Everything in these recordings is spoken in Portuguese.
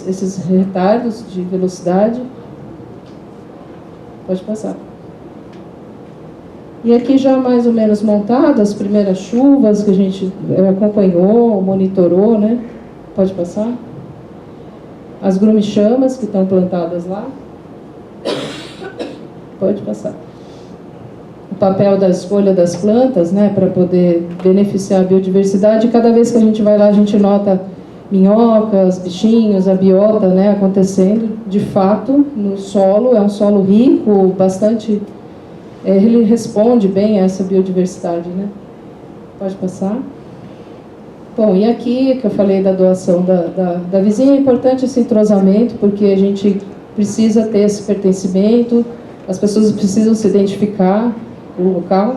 esses retardos de velocidade. Pode passar. E aqui já mais ou menos montado as primeiras chuvas que a gente acompanhou, monitorou, né? Pode passar. As grumichamas que estão plantadas lá. Pode passar. O papel da escolha das plantas, né, para poder beneficiar a biodiversidade. Cada vez que a gente vai lá, a gente nota minhocas, bichinhos, a biota, né, acontecendo. De fato, no solo, é um solo rico, bastante... ele responde bem a essa biodiversidade, né? Pode passar. Bom, e aqui que eu falei da doação da vizinha, é importante esse entrosamento, porque a gente precisa ter esse pertencimento, as pessoas precisam se identificar o local.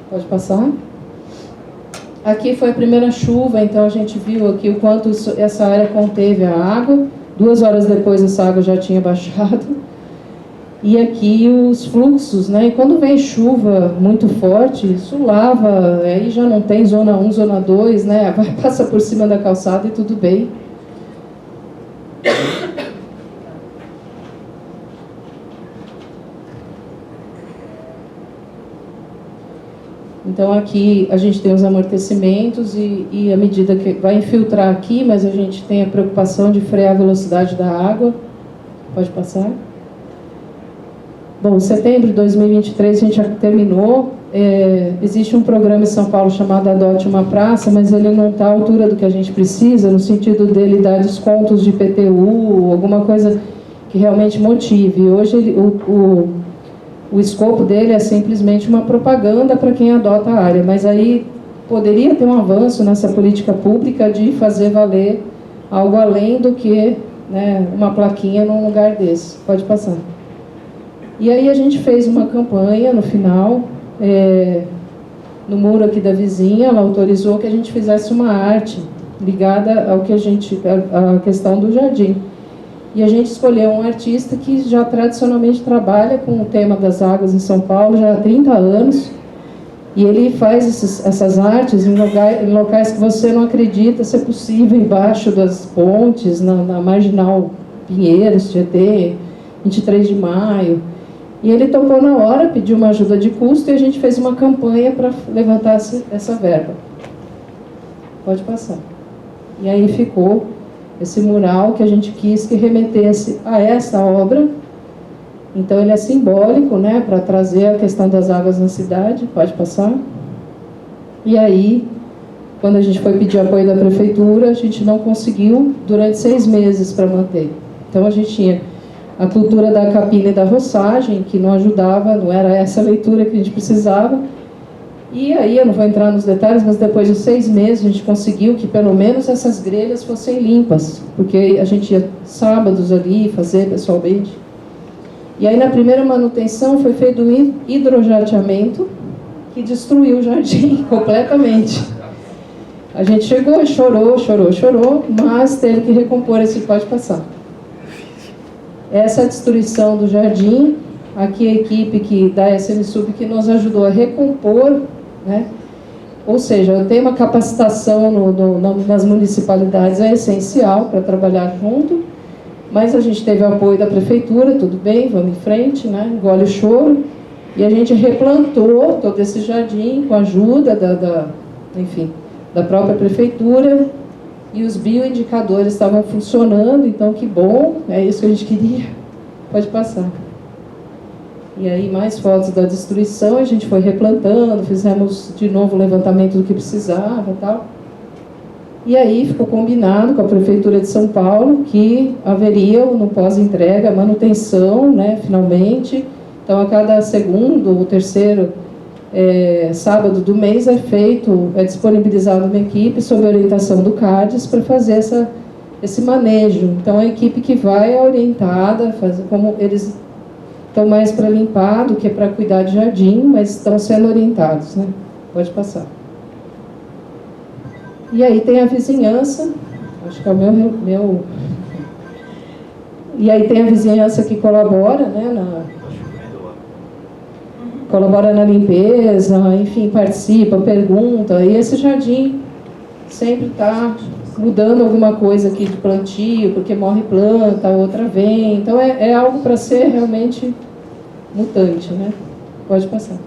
Pode passar. Aqui foi a primeira chuva, então a gente viu aqui o quanto essa área conteve a água. 2 horas depois essa água já tinha baixado. E aqui os fluxos, né? E quando vem chuva muito forte, isso lava, aí já não tem zona 1, zona 2, né? Vai passar por cima da calçada e tudo bem. Então aqui a gente tem os amortecimentos e à medida que vai infiltrar aqui, mas a gente tem a preocupação de frear a velocidade da água. Pode passar. Bom, em setembro de 2023 a gente já terminou. Existe um programa em São Paulo chamado Adote uma Praça, mas ele não está à altura do que a gente precisa, no sentido dele dar descontos de IPTU, alguma coisa que realmente motive. Hoje o escopo dele é simplesmente uma propaganda para quem adota a área, mas aí poderia ter um avanço nessa política pública de fazer valer algo além do que, né, uma plaquinha num lugar desse. Pode passar. E aí a gente fez uma campanha no final, no muro aqui da vizinha, ela autorizou que a gente fizesse uma arte ligada ao que a questão do jardim. E a gente escolheu um artista que já tradicionalmente trabalha com o tema das águas em São Paulo já há 30 anos. E ele faz essas artes em locais que você não acredita ser possível, embaixo das pontes, na Marginal Pinheiros, Tietê, 23 de maio. E ele topou na hora, pediu uma ajuda de custo e a gente fez uma campanha para levantar essa verba. Pode passar. E aí ficou esse mural que a gente quis que remetesse a essa obra. Então ele é simbólico, né, para trazer a questão das águas na cidade. Pode passar. E aí, quando a gente foi pedir apoio da prefeitura, a gente não conseguiu durante 6 meses para manter. Então a gente tinha a cultura da capina e da roçagem, que não ajudava, não era essa leitura que a gente precisava. E aí, eu não vou entrar nos detalhes, mas depois de 6 meses a gente conseguiu que pelo menos essas grelhas fossem limpas, porque a gente ia sábados ali fazer pessoalmente. E aí, na primeira manutenção, foi feito um hidrojateamento que destruiu o jardim completamente. A gente chegou, chorou, mas teve que recompor esse pode passar. Essa destruição do jardim, aqui a equipe da SNSUB que nos ajudou a recompor, né? Ou seja, eu tenho uma capacitação nas municipalidades, é essencial para trabalhar junto, mas a gente teve o apoio da prefeitura, tudo bem, vamos em frente, né? Engole o choro, e a gente replantou todo esse jardim com a ajuda da própria prefeitura, e os bioindicadores estavam funcionando, então que bom, é isso que a gente queria. Pode passar. E aí mais fotos da destruição, a gente foi replantando, fizemos de novo o levantamento do que precisava e tal. E aí ficou combinado com a Prefeitura de São Paulo que haveria, no pós-entrega, manutenção, né, finalmente. Então a cada segundo ou terceiro sábado do mês é disponibilizada uma equipe sob orientação do CADES para fazer esse manejo. Então a equipe que vai é orientada, como eles estão mais para limpar do que para cuidar de jardim, mas estão sendo orientados, né? Pode passar. E aí tem a vizinhança, acho que é o meu... E aí tem a vizinhança que colabora, né, colabora na limpeza, enfim, participa, pergunta, e esse jardim sempre está mudando alguma coisa aqui de plantio, porque morre planta, outra vem. Então é algo para ser realmente mutante, né? Pode passar.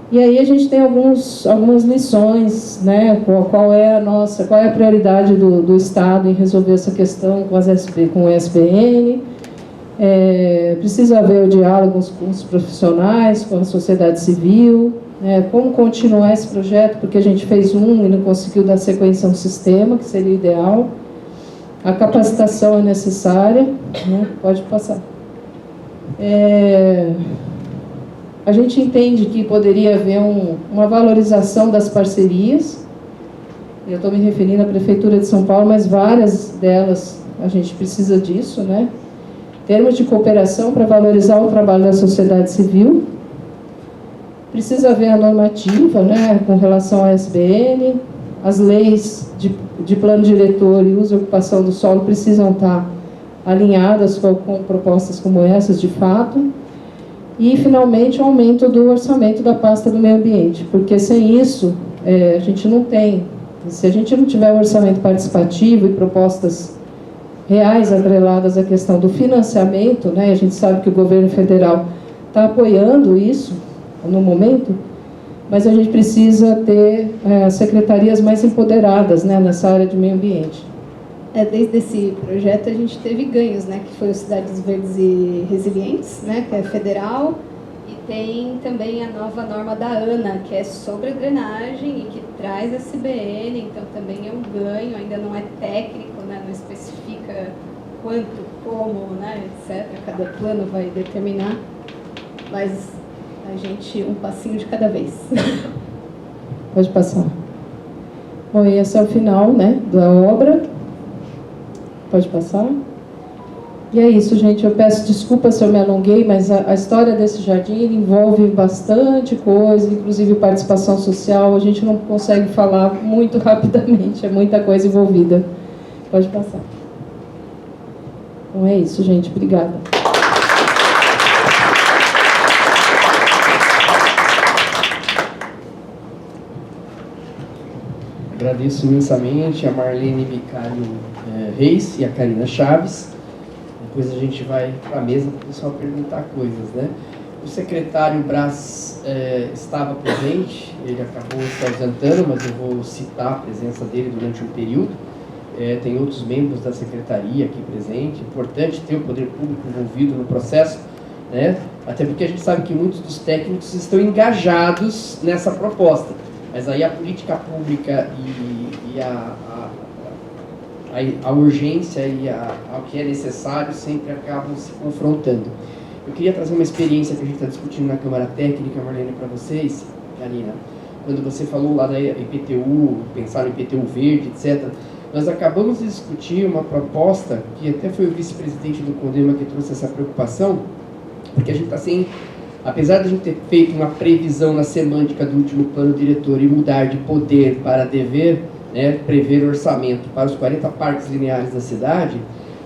E aí a gente tem algumas lições, né? Qual é a prioridade do Estado em resolver essa questão com o SBN. Precisa haver o diálogo com os profissionais, com a sociedade civil, como continuar esse projeto, porque a gente fez e não conseguiu dar sequência a um sistema, que seria o ideal. A capacitação é necessária, né? Pode passar. A gente entende que poderia haver uma valorização das parcerias. Eu estou me referindo à Prefeitura de São Paulo, mas várias delas a gente precisa disso, né? Termos de cooperação para valorizar o trabalho da sociedade civil. Precisa haver a normativa, né, com relação ao SBN. As leis de plano diretor e uso e ocupação do solo precisam estar alinhadas com propostas como essas, de fato. E, finalmente, o aumento do orçamento da pasta do meio ambiente, porque sem isso a gente não tem. Se a gente não tiver um orçamento participativo e propostas reais atreladas à questão do financiamento, né, a gente sabe que o governo federal está apoiando isso no momento, mas a gente precisa ter secretarias mais empoderadas, né, nessa área de meio ambiente. Desde esse projeto a gente teve ganhos, né, que foi o Cidades Verdes e Resilientes, né, que é federal, e tem também a nova norma da ANA, que é sobre drenagem e que traz a SBN, então também é um ganho, ainda não é técnico, né, não especifica quanto, como, né, etc. Cada plano vai determinar, mas a gente um passinho de cada vez. Pode passar. Bom, e esse é o final, né, da obra. Pode passar. E é isso, gente. Eu peço desculpa se eu me alonguei, mas a história desse jardim envolve bastante coisa, inclusive participação social. A gente não consegue falar muito rapidamente, é muita coisa envolvida. Pode passar. Então é isso, gente. Obrigada. Agradeço imensamente a Marlene Bicalho Reis e a Karina Chaves. Depois a gente vai para a mesa para o pessoal perguntar coisas, né? O secretário Brás estava presente, ele acabou se ausentando, mas eu vou citar a presença dele durante um período. Tem outros membros da secretaria aqui presentes. Importante ter o poder público envolvido no processo, né? Até porque a gente sabe que muitos dos técnicos estão engajados nessa proposta. Mas aí a política pública e a urgência e ao que é necessário sempre acabam se confrontando. Eu queria trazer uma experiência que a gente está discutindo na Câmara Técnica, Marlene, para vocês, Karina. Quando você falou lá da IPTU, pensar no IPTU verde, etc., nós acabamos de discutir uma proposta, que até foi o vice-presidente do CONDEMA que trouxe essa preocupação, porque a gente está sem... Apesar de a gente ter feito uma previsão na semântica do último plano diretor e mudar de poder para dever, né, prever orçamento para os 40 parques lineares da cidade,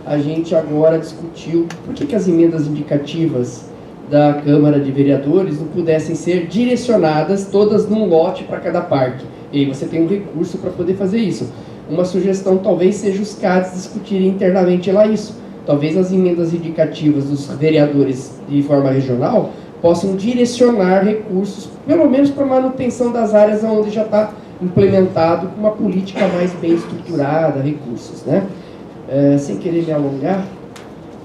a gente agora discutiu por que as emendas indicativas da Câmara de Vereadores não pudessem ser direcionadas todas num lote para cada parque. E aí você tem um recurso para poder fazer isso. Uma sugestão talvez seja os CADs discutirem internamente lá isso. Talvez as emendas indicativas dos vereadores de forma regional possam direcionar recursos, pelo menos para a manutenção das áreas onde já está implementado com uma política mais bem estruturada, recursos, né? Sem querer me alongar,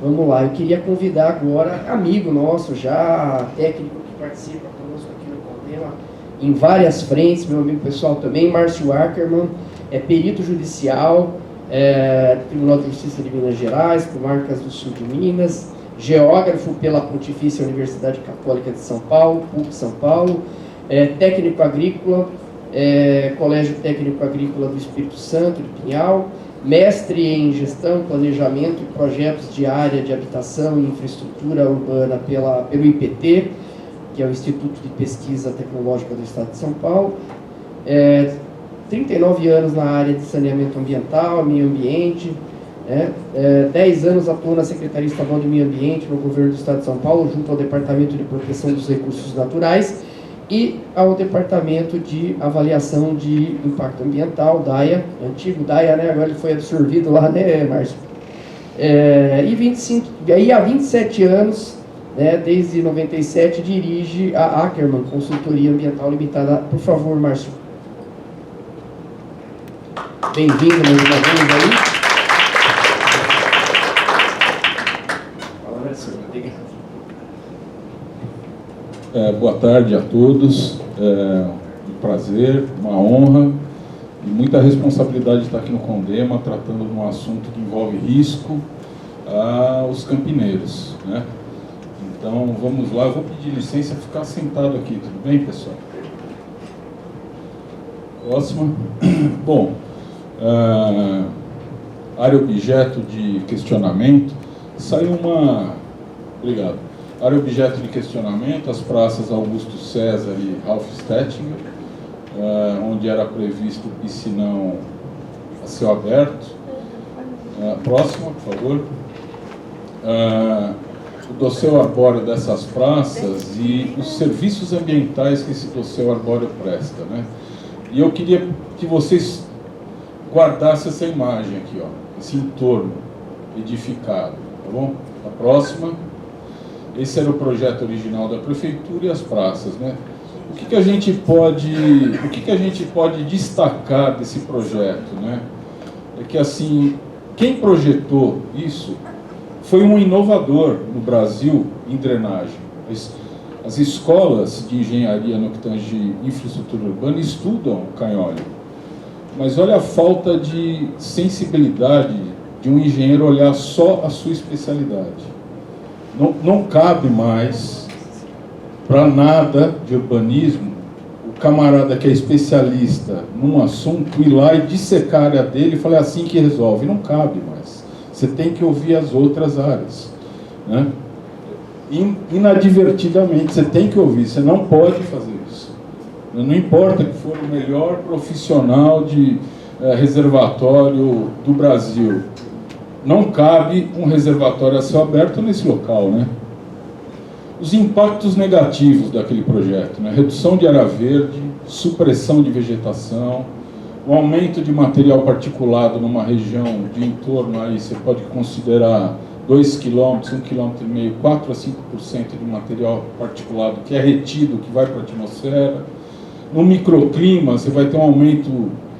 vamos lá. Eu queria convidar agora, amigo nosso já, técnico que participa conosco aqui no CONDEMA, em várias frentes, meu amigo pessoal também, Márcio Ackerman, perito judicial, Tribunal de Justiça de Minas Gerais, Comarcas do Sul de Minas, geógrafo pela Pontifícia Universidade Católica de São Paulo, PUC São Paulo, técnico agrícola, Colégio Técnico Agrícola do Espírito Santo, de Pinhal, mestre em Gestão, Planejamento e Projetos de Área de Habitação e Infraestrutura Urbana pelo IPT, que é o Instituto de Pesquisa Tecnológica do Estado de São Paulo, 39 anos na área de saneamento ambiental, meio ambiente, 10 anos atuou na Secretaria Estadual de Meio Ambiente no governo do Estado de São Paulo, junto ao Departamento de Proteção dos Recursos Naturais, e ao Departamento de Avaliação de Impacto Ambiental, DAIA, antigo DAIA, né? Agora ele foi absorvido lá, né, Márcio? E aí há 27 anos, né, desde 97, dirige a Ackerman Consultoria Ambiental Limitada. Por favor, Márcio. Bem-vindo mais uma vez aí. Palavra é sua, obrigado. Boa tarde a todos, um prazer, uma honra e muita responsabilidade de estar aqui no Condema tratando de um assunto que envolve risco aos campineiros, né? Então vamos lá, eu vou pedir licença para ficar sentado aqui, tudo bem, pessoal? Próxima. Bom, área objeto de questionamento, saiu uma... Obrigado. Área objeto de questionamento, as praças Augusto César e Ralph Stettinger, onde era previsto o piscinão a céu aberto. Próxima, por favor. O dossel arbóreo dessas praças e os serviços ambientais que esse dossel arbóreo presta, né? E eu queria que vocês guardassem essa imagem aqui, ó, esse entorno edificado, tá bom? A próxima. Esse era o projeto original da prefeitura e as praças, né? O que a gente pode destacar desse projeto, né? É que, assim, quem projetou isso foi um inovador no Brasil em drenagem. As escolas de engenharia no que tange infraestrutura urbana estudam o canhole. Mas olha a falta de sensibilidade de um engenheiro olhar só a sua especialidade. Não cabe mais para nada de urbanismo o camarada que é especialista num assunto ir lá e dissecar a área dele e falar assim que resolve. Não cabe mais. Você tem que ouvir as outras áreas, né? Inadvertidamente, você tem que ouvir. Você não pode fazer isso. Não importa que for o melhor profissional de reservatório do Brasil. Não cabe um reservatório a céu aberto nesse local, né? Os impactos negativos daquele projeto, né? Redução de área verde, supressão de vegetação, o aumento de material particulado numa região de entorno, aí você pode considerar 2 km, 1,5 km, 4 a 5% de material particulado que é retido, que vai para a atmosfera. No microclima, você vai ter um aumento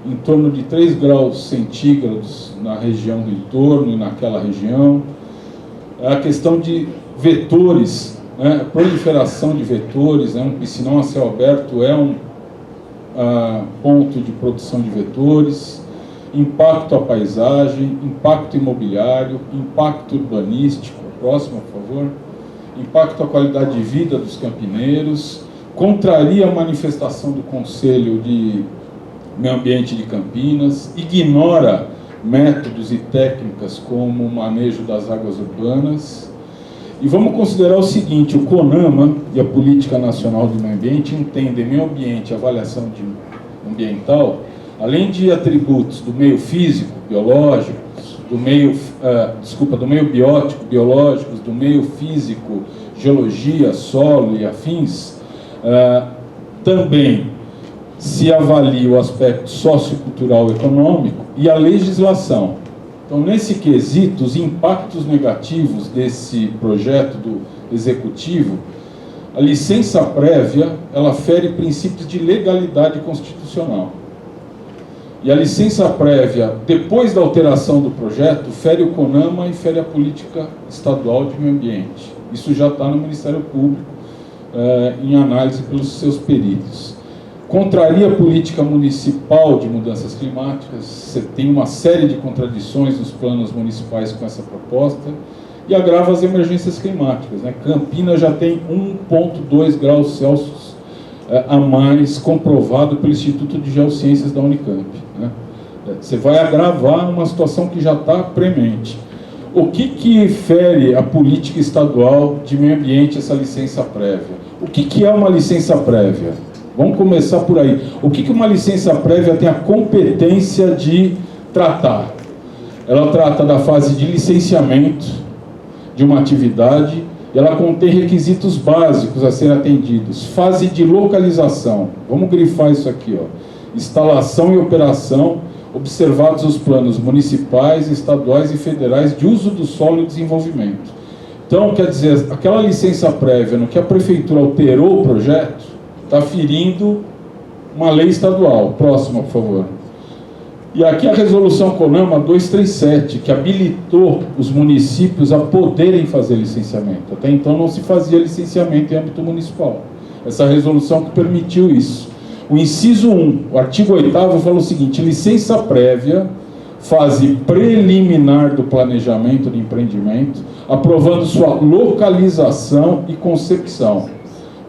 em torno de 3 graus centígrados na região do entorno e naquela região. A questão de vetores, né? A proliferação de vetores, né? Um piscinão a céu aberto é um ponto de produção de vetores, impacto à paisagem, impacto imobiliário, impacto urbanístico, próximo, por favor, impacto à qualidade de vida dos campineiros, contraria a manifestação do Conselho de Meio Ambiente de Campinas, ignora métodos e técnicas como o manejo das águas urbanas. E vamos considerar o seguinte: o CONAMA e a Política Nacional do Meio Ambiente entendem meio ambiente e avaliação ambiental, além de atributos do meio físico, biológicos, do meio biótico, biológicos, do meio físico, geologia, solo e afins, também se avalia o aspecto sociocultural e econômico e a legislação. Então, nesse quesito, os impactos negativos desse projeto do Executivo, a licença prévia, ela fere princípios de legalidade constitucional. E a licença prévia, depois da alteração do projeto, fere o CONAMA e fere a Política Estadual de Meio Ambiente. Isso já está no Ministério Público, em análise pelos seus peritos. Contraria a política municipal de mudanças climáticas, você tem uma série de contradições nos planos municipais com essa proposta, e agrava as emergências climáticas, né? Campinas já tem 1,2 graus Celsius a mais comprovado pelo Instituto de Geociências da Unicamp, né? Você vai agravar uma situação que já está premente. O que fere a política estadual de meio ambiente, essa licença prévia? O que é uma licença prévia? Vamos começar por aí. O que uma licença prévia tem a competência de tratar? Ela trata da fase de licenciamento de uma atividade, E ela contém requisitos básicos a serem atendidos. Fase de localização. Vamos grifar isso aqui, ó. Instalação e operação, observados os planos municipais, estaduais e federais de uso do solo e desenvolvimento. Então, quer dizer, aquela licença prévia no que a prefeitura alterou o projeto, está ferindo uma lei estadual. Próxima, por favor. E aqui a resolução CONAMA 237, que habilitou os municípios a poderem fazer licenciamento. Até então não se fazia licenciamento em âmbito municipal. Essa resolução que permitiu isso. O inciso 1, o artigo 8º, fala o seguinte: licença prévia, fase preliminar do planejamento de empreendimento, aprovando sua localização e concepção,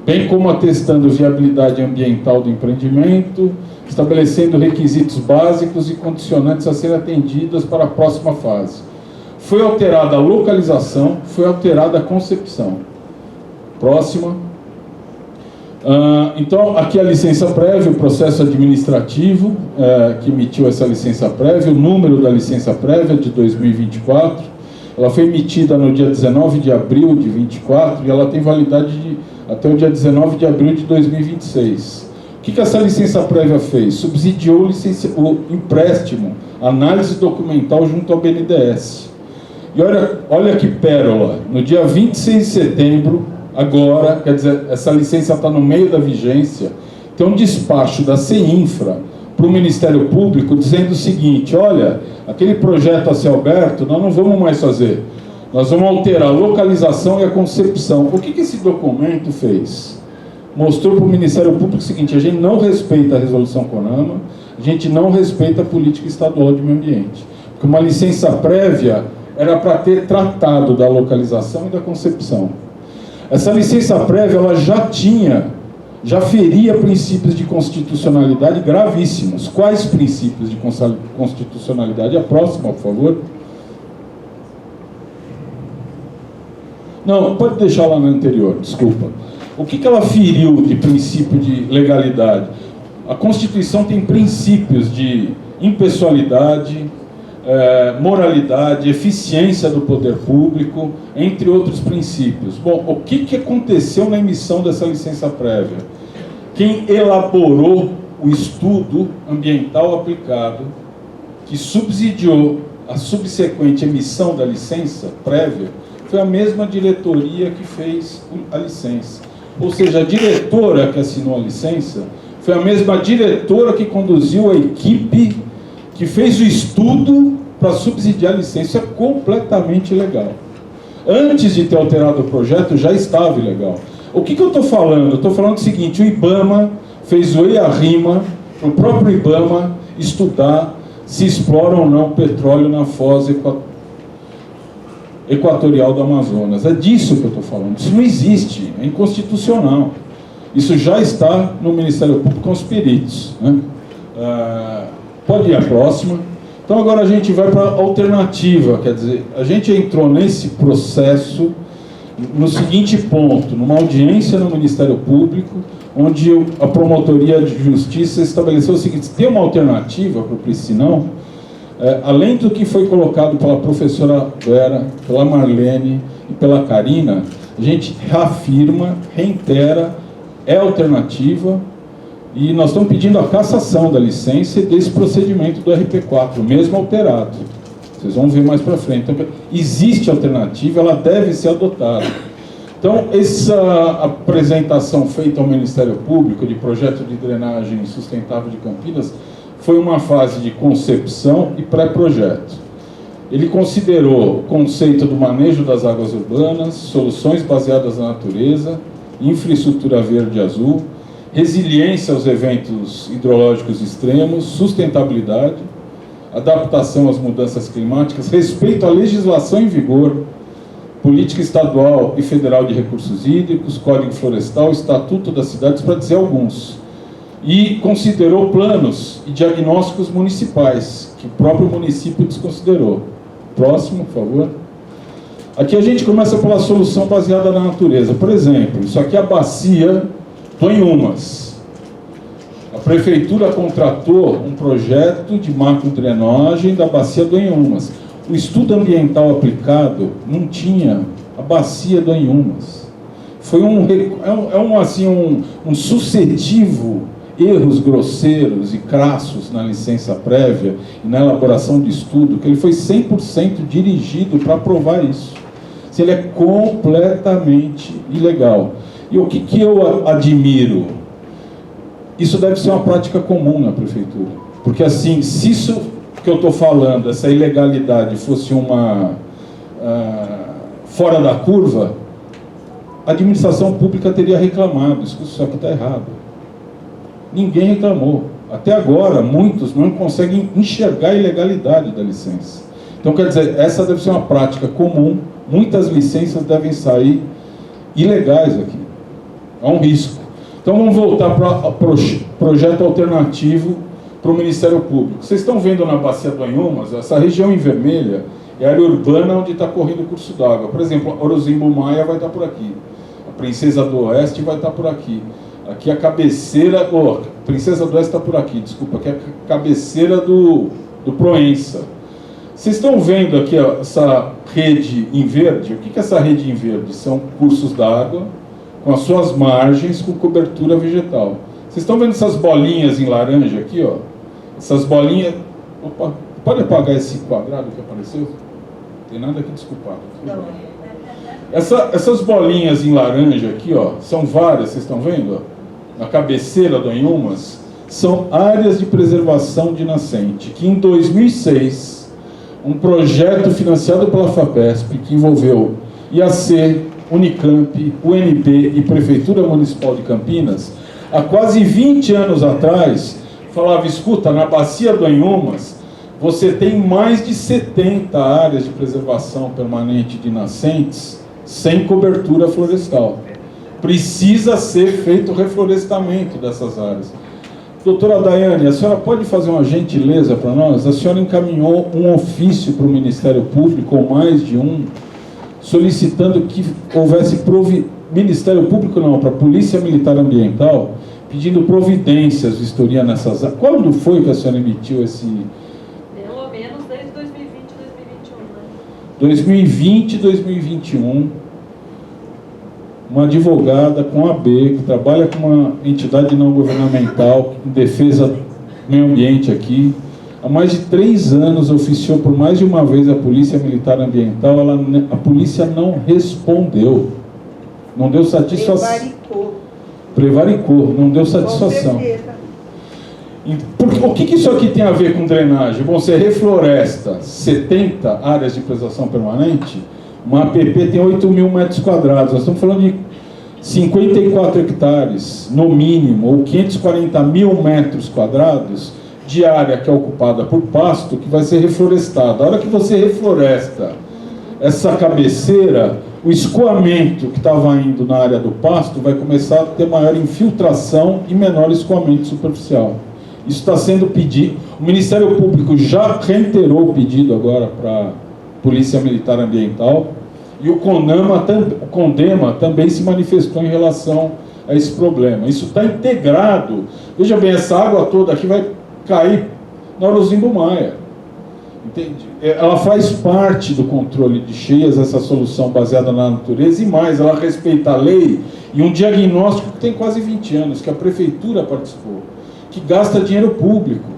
bem como atestando viabilidade ambiental do empreendimento, estabelecendo requisitos básicos e condicionantes a serem atendidos para a próxima fase. Foi alterada a localização, foi alterada a concepção. Próxima. Então, aqui a licença prévia, o processo administrativo que emitiu essa licença prévia, o número da licença prévia de 2024, ela foi emitida no dia 19 de abril de 24 e ela tem validade até o dia 19 de abril de 2026. O que essa licença prévia fez? Subsidiou o empréstimo, análise documental junto ao BNDES. E olha que pérola, no dia 26 de setembro, agora, quer dizer, essa licença está no meio da vigência, tem um despacho da CEINFRA para o Ministério Público dizendo o seguinte: olha, aquele projeto a céu aberto nós não vamos mais fazer, nós vamos alterar a localização e a concepção. O que esse documento fez? Mostrou para o Ministério Público o seguinte: a gente não respeita a resolução CONAMA, a gente não respeita a política estadual de meio ambiente, porque uma licença prévia era para ter tratado da localização e da concepção. Essa licença prévia ela já feria princípios de constitucionalidade gravíssimos. Quais princípios de constitucionalidade? A próxima, por favor. Não, pode deixar lá na anterior, desculpa. O que ela feriu de princípio de legalidade? A Constituição tem princípios de impessoalidade, moralidade, eficiência do poder público, entre outros princípios. Bom, o que aconteceu na emissão dessa licença prévia? Quem elaborou o estudo ambiental aplicado, que subsidiou a subsequente emissão da licença prévia, foi a mesma diretoria que fez a licença. Ou seja, a diretora que assinou a licença foi a mesma diretora que conduziu a equipe que fez o estudo para subsidiar a licença. Isso é completamente ilegal. Antes de ter alterado o projeto, já estava ilegal. O que eu estou falando? Eu estou falando o seguinte: o IBAMA fez o EIA-RIMA, para o próprio IBAMA estudar se explora ou não petróleo na foz equatorial do Amazonas. É disso que eu estou falando. Isso não existe, é inconstitucional. Isso já está no Ministério Público com os peritos, né? Pode ir a próxima. Então agora a gente vai para a alternativa, quer dizer, a gente entrou nesse processo no seguinte ponto: numa audiência no Ministério Público, onde a Promotoria de Justiça estabeleceu o seguinte: tem uma alternativa para o piscinão, além do que foi colocado pela professora Vera, pela Marlene e pela Karina, a gente reafirma, reitera, é alternativa. E nós estamos pedindo a cassação da licença e desse procedimento do RP4, mesmo alterado. Vocês vão ver mais para frente. Então, existe alternativa, ela deve ser adotada. Então, essa apresentação feita ao Ministério Público de projeto de drenagem sustentável de Campinas foi uma fase de concepção e pré-projeto. Ele considerou o conceito do manejo das águas urbanas, soluções baseadas na natureza, infraestrutura verde e azul, resiliência aos eventos hidrológicos extremos, sustentabilidade, adaptação às mudanças climáticas, respeito à legislação em vigor, política estadual e federal de recursos hídricos, Código Florestal, Estatuto das Cidades, para dizer alguns. E considerou planos e diagnósticos municipais, que o próprio município desconsiderou. Próximo, por favor. Aqui a gente começa pela solução baseada na natureza. Por exemplo, isso aqui é a bacia do Inhumas. A prefeitura contratou um projeto de macrodrenagem da bacia do Inhumas. O estudo ambiental aplicado não tinha a bacia do Anhumas. Foi um sucessivo erros grosseiros e crassos na licença prévia e na elaboração de estudo, que ele foi 100% dirigido para aprovar isso. Se ele é completamente ilegal. E o que eu admiro? Isso deve ser uma prática comum na prefeitura. Porque assim, se isso que eu estou falando, essa ilegalidade, fosse uma fora da curva, a administração pública teria reclamado. Isso aqui está errado. Ninguém reclamou. Até agora, muitos não conseguem enxergar a ilegalidade da licença. Então, quer dizer, essa deve ser uma prática comum. Muitas licenças devem sair ilegais aqui. É um risco. Então, vamos voltar para o projeto alternativo para o Ministério Público. Vocês estão vendo na Bacia do Anhumas, essa região em vermelha é a área urbana onde está correndo o curso d'água. Por exemplo, Orozimbo Maia vai estar por aqui. A Princesa do Oeste vai estar por aqui. Aqui a cabeceira, Princesa do Oeste está por aqui, desculpa, aqui é a cabeceira do Proença. Vocês estão vendo aqui essa rede em verde? O que é essa rede em verde? São cursos d'água com as suas margens com cobertura vegetal. Vocês estão vendo essas bolinhas em laranja aqui, ó? Essas bolinhas... Opa, pode apagar esse quadrado que apareceu? Não tem nada aqui desculpado. Não. Essas bolinhas em laranja aqui, ó, são várias, vocês estão vendo? Ó? Na cabeceira do Anhumas, são áreas de preservação de nascente, que em 2006, um projeto financiado pela FAPESP, que envolveu IAC, Unicamp, UNB e Prefeitura Municipal de Campinas, há quase 20 anos atrás, falava, escuta, na Bacia do Anhumas, você tem mais de 70 áreas de preservação permanente de nascentes sem cobertura florestal. Precisa ser feito o reflorestamento dessas áreas. Doutora Daiane, a senhora pode fazer uma gentileza para nós? A senhora encaminhou um ofício para o Ministério Público, ou mais de um, solicitando que houvesse Ministério Público não, para a Polícia Militar Ambiental, pedindo providências, vistoria nessas áreas. Quando foi que a senhora emitiu esse... Pelo menos desde 2020 e 2021, né? 2020 e 2021, uma advogada com AB, que trabalha com uma entidade não governamental em defesa do meio ambiente aqui, há mais de 3 anos oficiou por mais de uma vez a Polícia Militar Ambiental, a polícia não respondeu, não deu satisfação. Prevaricou, não deu satisfação. O que isso aqui tem a ver com drenagem? Bom, você refloresta 70 áreas de preservação permanente, uma APP tem 8 mil metros quadrados, nós estamos falando de 54 hectares, no mínimo, ou 540 mil metros quadrados de área que é ocupada por pasto, que vai ser reflorestada. A hora que você refloresta essa cabeceira, o escoamento que estava indo na área do pasto vai começar a ter maior infiltração e menor escoamento superficial. Isso está sendo pedido, o Ministério Público já reiterou o pedido agora para a Polícia Militar Ambiental, e o CONDEMA também se manifestou em relação a esse problema. Isso está integrado. Veja bem, essa água toda aqui vai cair na Orozimbo Maia. Entende? Ela faz parte do controle de cheias, essa solução baseada na natureza, e mais, ela respeita a lei e um diagnóstico que tem quase 20 anos, que a Prefeitura participou, que gasta dinheiro público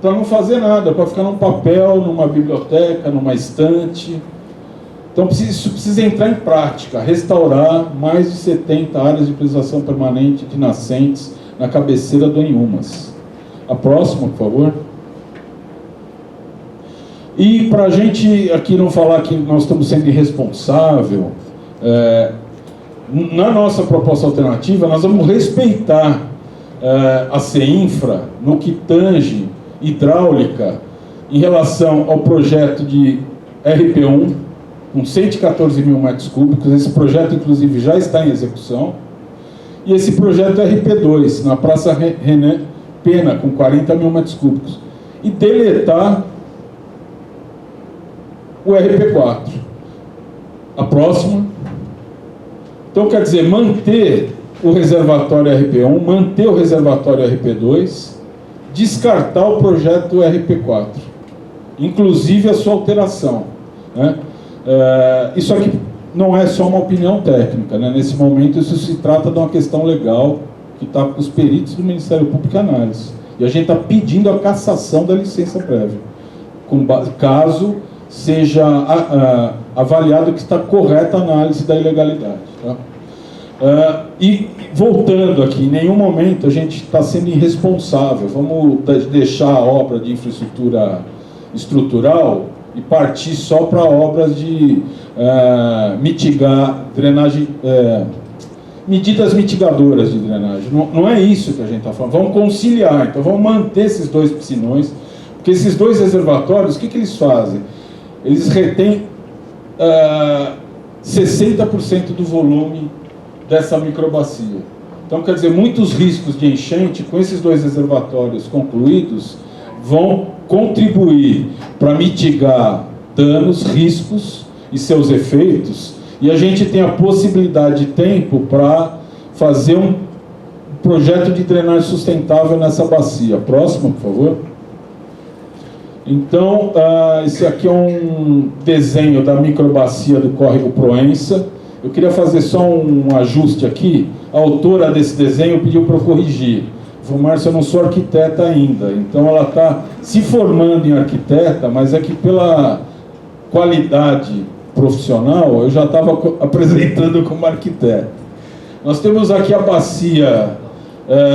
para não fazer nada, para ficar num papel, numa biblioteca, numa estante. Então isso precisa entrar em prática, restaurar mais de 70 áreas de preservação permanente de nascentes na cabeceira do Anhumas. A próxima, por favor. E para a gente aqui não falar que nós estamos sendo irresponsável, na nossa proposta alternativa nós vamos respeitar a CEINFRA no que tange hidráulica em relação ao projeto de RP1, com 114 mil metros cúbicos. Esse projeto, inclusive, já está em execução. E esse projeto RP2, na Praça René Pena, com 40 mil metros cúbicos. E deletar o RP4. A próxima. Então, quer dizer, manter o reservatório RP1, manter o reservatório RP2, descartar o projeto RP4, inclusive a sua alteração, né? Isso aqui não é só uma opinião técnica, né? Nesse momento isso se trata de uma questão legal que está com os peritos do Ministério Público em análise. E a gente está pedindo a cassação da licença prévia, caso seja avaliado que está correta a análise da ilegalidade. Tá? E voltando aqui, em nenhum momento a gente está sendo irresponsável. Vamos deixar a obra de infraestrutura estrutural e partir só para obras de mitigar drenagem, medidas mitigadoras de drenagem. Não é isso que a gente está falando. Vamos conciliar, então vamos manter esses 2 piscinões, porque esses 2 reservatórios, o que eles fazem? Eles retêm 60% do volume dessa microbacia. Então, quer dizer, muitos riscos de enchente, com esses 2 reservatórios concluídos, vão contribuir para mitigar danos, riscos e seus efeitos, e a gente tem a possibilidade de tempo para fazer um projeto de drenagem sustentável nessa bacia. Próximo, por favor. Então, esse aqui é um desenho da microbacia do córrego Proença. Eu queria fazer só um ajuste aqui. A autora desse desenho pediu para eu corrigir. Falei, Márcio, eu não sou arquiteta ainda. Então, ela está se formando em arquiteta, mas é que pela qualidade profissional, eu já estava apresentando como arquiteto. Nós temos aqui a bacia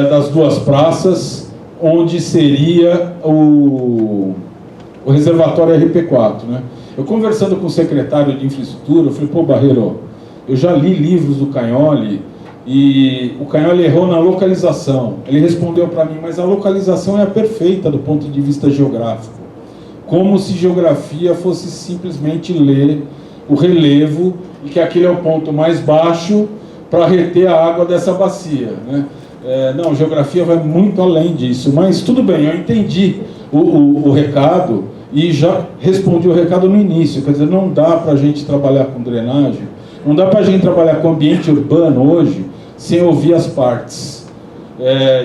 das 2 praças, onde seria o reservatório RP4, né? Eu conversando com o secretário de infraestrutura, eu falei, pô, Barreiro, eu já li livros do Cagnoli e o Cagnoli errou na localização. Ele respondeu para mim, mas a localização é a perfeita do ponto de vista geográfico. Como se geografia fosse simplesmente ler o relevo e que aquele é o ponto mais baixo para reter a água dessa bacia, né? Não, geografia vai muito além disso, mas tudo bem, eu entendi o recado e já respondi o recado no início. Quer dizer, não dá para a gente trabalhar com drenagem, não dá para a gente trabalhar com ambiente urbano hoje sem ouvir as partes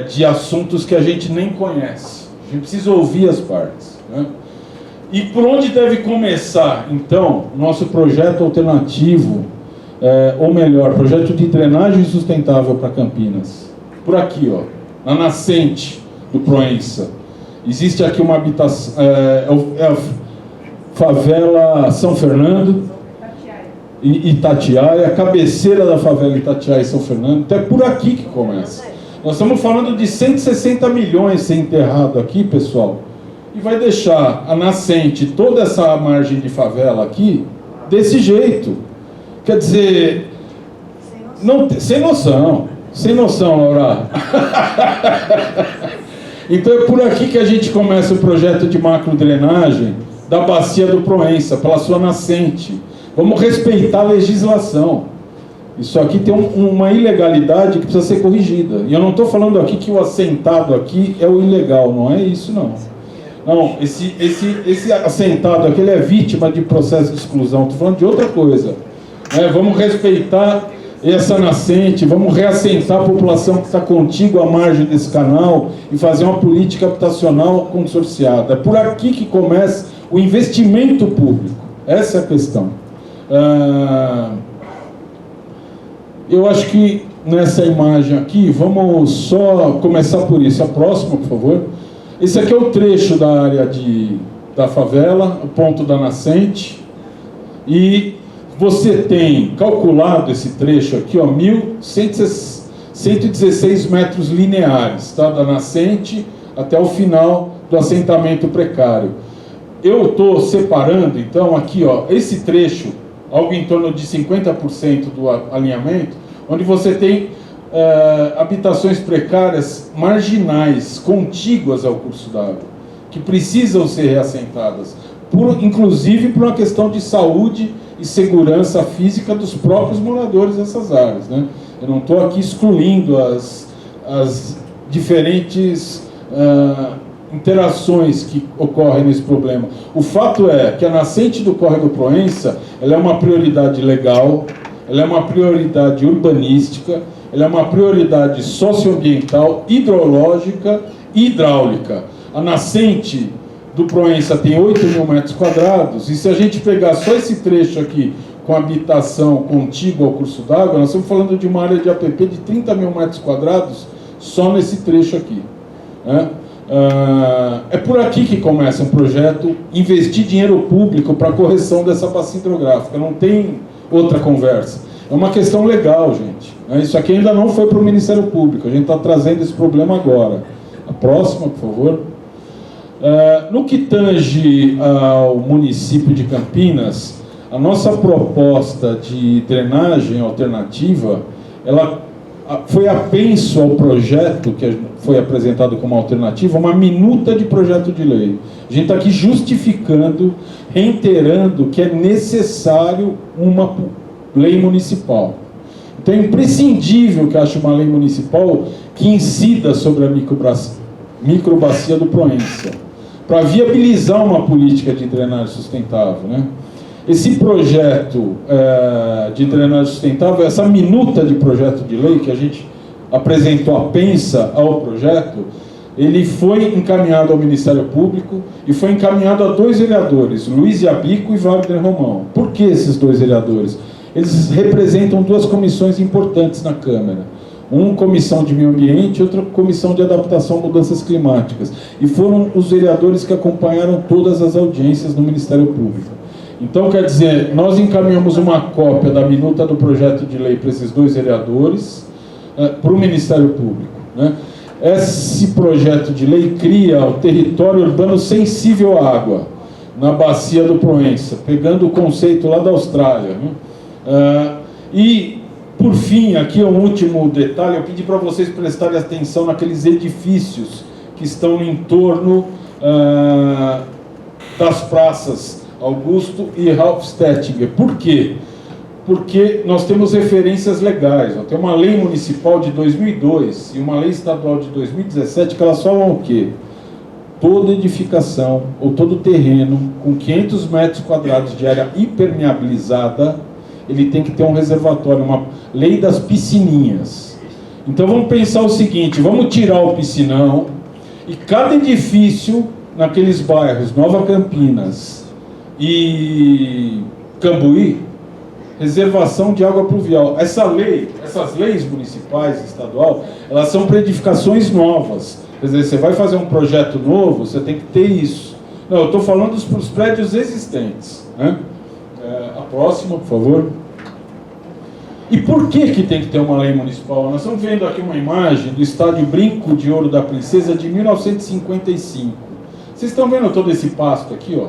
de assuntos que a gente nem conhece. A gente precisa ouvir as partes, né? E por onde deve começar, então, o nosso projeto alternativo, ou melhor, projeto de drenagem sustentável para Campinas? Por aqui, ó, na nascente do Proença. Existe aqui uma habitação, a favela São Fernando, Itatiaia, a cabeceira da favela Itatiaia e São Fernando. Então é por aqui que começa. Nós estamos falando de 160 milhões ser enterrado aqui, pessoal, e vai deixar a nascente, toda essa margem de favela aqui, desse jeito. Quer dizer, sem noção, Laura. Então é por aqui que a gente começa o projeto de macrodrenagem da bacia do Proença, pela sua nascente. Vamos respeitar a legislação. Isso aqui tem uma ilegalidade que precisa ser corrigida. E eu não estou falando aqui que o assentado aqui é o ilegal, não é isso não. Não, esse assentado aqui, ele é vítima de processo de exclusão. Estou falando de outra coisa. Vamos respeitar essa nascente, vamos reassentar a população que está contígua à margem desse canal e fazer uma política habitacional consorciada. É por aqui que começa o investimento público. Essa é a questão. Eu acho que nessa imagem aqui, vamos só começar por isso. A próxima, por favor. Esse aqui é o trecho da área da favela, o ponto da nascente. E você tem calculado esse trecho aqui, ó, 1.116 metros lineares, tá? Da nascente até o final do assentamento precário. Eu estou separando, então, aqui, ó, esse trecho, algo em torno de 50% do alinhamento, onde você tem habitações precárias marginais, contíguas ao curso d'água, que precisam ser reassentadas, inclusive por uma questão de saúde e segurança física dos próprios moradores dessas áreas, né? Eu não estou aqui excluindo as diferentes interações que ocorrem nesse problema. O fato é que a nascente do córrego Proença, ela é uma prioridade legal, ela é uma prioridade urbanística, ela é uma prioridade socioambiental, hidrológica e hidráulica. A nascente do Proença tem 8 mil metros quadrados, e se a gente pegar só esse trecho aqui com habitação contígua ao curso d'água, nós estamos falando de uma área de APP de 30 mil metros quadrados só nesse trecho aqui, né? É por aqui que começa um projeto, investir dinheiro público para a correção dessa bacia hidrográfica, não tem outra conversa. É uma questão legal, gente, né? Isso aqui ainda não foi para o Ministério Público, a gente está trazendo esse problema agora. A próxima, por favor. No que tange ao município de Campinas, a nossa proposta de drenagem alternativa, ela foi apenso ao projeto que foi apresentado como alternativa, uma minuta de projeto de lei. A gente está aqui justificando, reiterando que é necessário uma lei municipal. Então é imprescindível que ache uma lei municipal que incida sobre a microbacia do Proença, para viabilizar uma política de drenagem sustentável, né? Esse projeto de drenagem sustentável, essa minuta de projeto de lei que a gente apresentou apensa ao projeto, ele foi encaminhado ao Ministério Público e foi encaminhado a 2 vereadores, Luiz Yabico e Wagner Romão. Por que esses 2 vereadores? Eles representam 2 comissões importantes na Câmara. Uma comissão de meio ambiente e outra comissão de adaptação a mudanças climáticas. E foram os vereadores que acompanharam todas as audiências no Ministério Público. Então, quer dizer, nós encaminhamos uma cópia da minuta do projeto de lei para esses 2 vereadores, para o Ministério Público, né? Esse projeto de lei cria o território urbano sensível à água, na bacia do Proença, pegando o conceito lá da Austrália, né? E, por fim, aqui é um último detalhe, eu pedi para vocês prestarem atenção naqueles edifícios que estão no entorno das praças Augusto e Ralph Stettinger. Por quê? Porque nós temos referências legais. Tem uma lei municipal de 2002 e uma lei estadual de 2017 que elas falam o quê? Toda edificação ou todo terreno com 500 metros quadrados de área impermeabilizada, ele tem que ter um reservatório, uma lei das piscininhas. Então vamos pensar o seguinte, vamos tirar o piscinão e cada edifício naqueles bairros, Nova Campinas e Cambuí, reservação de água pluvial. Essas leis municipais e estadual, elas são para edificações novas. Quer dizer, você vai fazer um projeto novo, você tem que ter isso. Não, eu estou falando dos prédios existentes, né? A próxima, por favor. E por que tem que ter uma lei municipal? Nós estamos vendo aqui uma imagem do estádio Brinco de Ouro da Princesa de 1955. Vocês estão vendo todo esse pasto aqui, ó?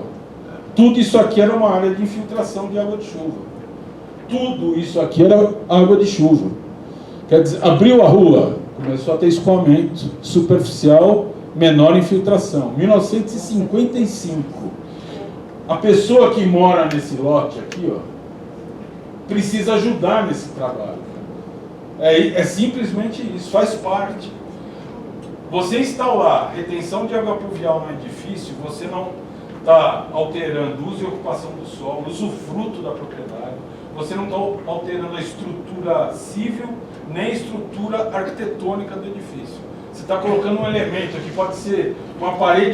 Tudo isso aqui era uma área de infiltração de água de chuva. Tudo isso aqui era água de chuva. Quer dizer, abriu a rua, começou a ter escoamento superficial, menor infiltração. 1955. A pessoa que mora nesse lote aqui, ó, precisa ajudar nesse trabalho. É simplesmente isso, faz parte. Você instalar retenção de água pluvial no edifício, você não está alterando o uso e ocupação do solo, o usufruto da propriedade, você não está alterando a estrutura civil, nem a estrutura arquitetônica do edifício. Você está colocando um elemento que pode ser uma parede